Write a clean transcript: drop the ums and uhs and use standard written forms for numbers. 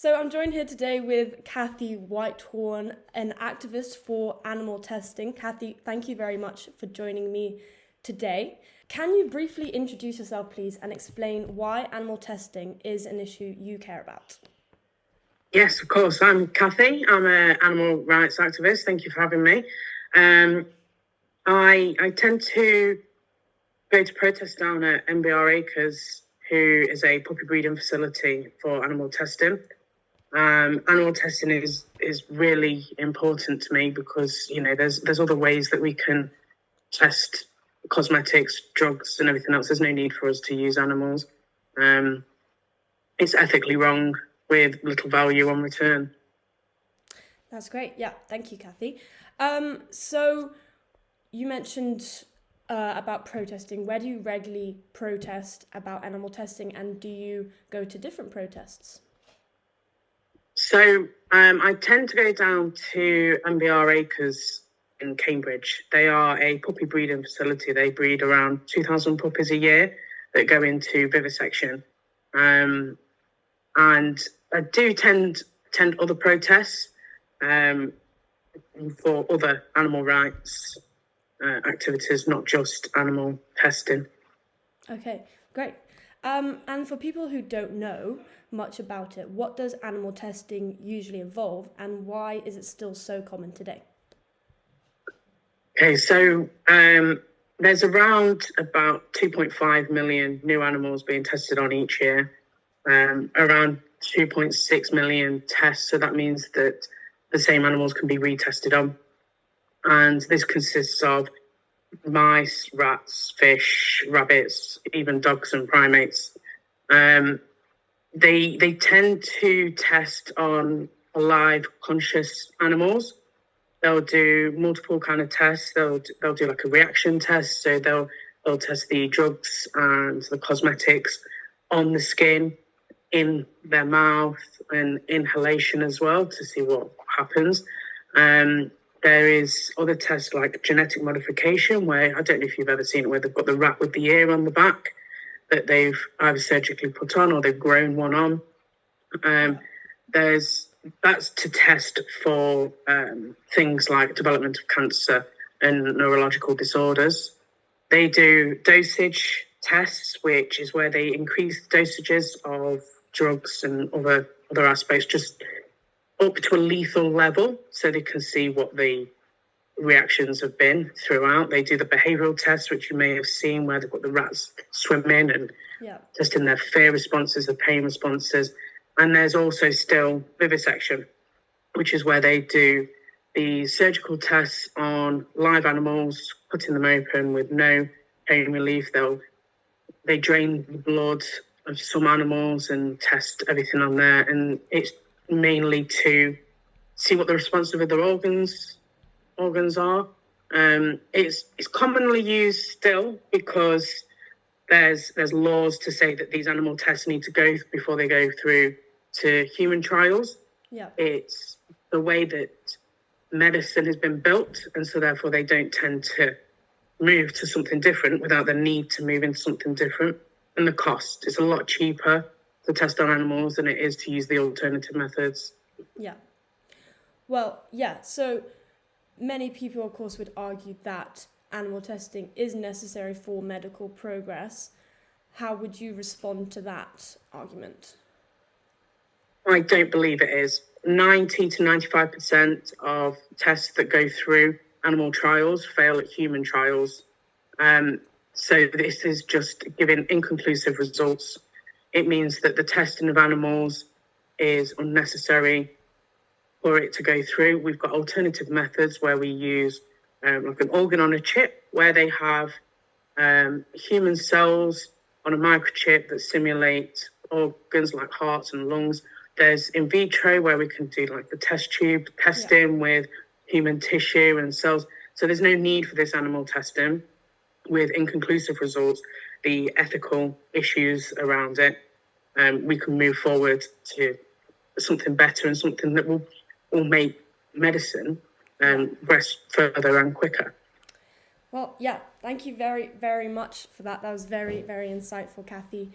So I'm joined here today with Cathy Whitehorne, an activist for animal testing. Cathy, thank you very much for joining me today. Can you briefly introduce yourself, please, and explain why animal testing is an issue you care about? Yes, of course. I'm Cathy. I'm an animal rights activist. Thank you for having me. I tend to go to protest down at MBR Acres, who is a puppy breeding facility for animal testing. Animal testing is really important to me because there's other ways that we can test cosmetics, drugs, and everything else. There's no need for us to use animals. It's ethically wrong with little value on return. That's great. Yeah, thank you, Cathy. So you mentioned about protesting. Where do you regularly protest about animal testing, and do you go to different protests? So I tend to go down to MBR Acres in Cambridge. They are a puppy breeding facility. They breed around 2,000 puppies a year that go into vivisection. And I do attend other protests for other animal rights activities, not just animal testing. Okay, great. And for people who don't know much about it, what does animal testing usually involve, and why is it still so common today? Okay, so there's around about 2.5 million new animals being tested on each year, around 2.6 million tests. So that means that the same animals can be retested on. And this consists of mice, rats, fish, rabbits, even dogs and primates. They tend to test on alive, conscious animals. They'll do multiple kind of tests. They'll do like a reaction test. So they'll test the drugs and the cosmetics on the skin, in their mouth, and inhalation as well to see what happens. There is other tests like genetic modification, where I don't know if you've ever seen it, where they've got the rat with the ear on the back that they've either surgically put on or they've grown one on. That's to test for things like development of cancer and neurological disorders. They do dosage tests, which is where they increase dosages of drugs and other aspects just up to a lethal level so they can see what the reactions have been throughout. They do the behavioural tests, which you may have seen, where they've got the rats swimming and testing their fear responses, the pain responses. And there's also still vivisection, which is where they do the surgical tests on live animals, cutting them open with no pain relief. They drain the blood of some animals and test everything on there. And it's mainly to see what the response of other organs are. It's commonly used still because there's laws to say that these animal tests need to go before they go through to human trials. Yeah. It's the way that medicine has been built, and so therefore they don't tend to move to something different without the need to move into something different. And the cost is a lot cheaper to test on animals than it is to use the alternative methods. Yeah. Well, yeah, so many people, of course, would argue that animal testing is necessary for medical progress. How would you respond to that argument? I don't believe it is. 90 to 95% of tests that go through animal trials fail at human trials. So this is just giving inconclusive results. It means that the testing of animals is unnecessary for it to go through. We've got alternative methods where we use like an organ on a chip, where they have human cells on a microchip that simulate organs like hearts and lungs. There's in vitro, where we can do like the test tube testing with human tissue and cells. So there's no need for this animal testing with inconclusive results. The ethical issues around it, we can move forward to something better and something that will make medicine progress further and quicker. Well, yeah, thank you very, very much for that. That was very, very insightful, Cathy.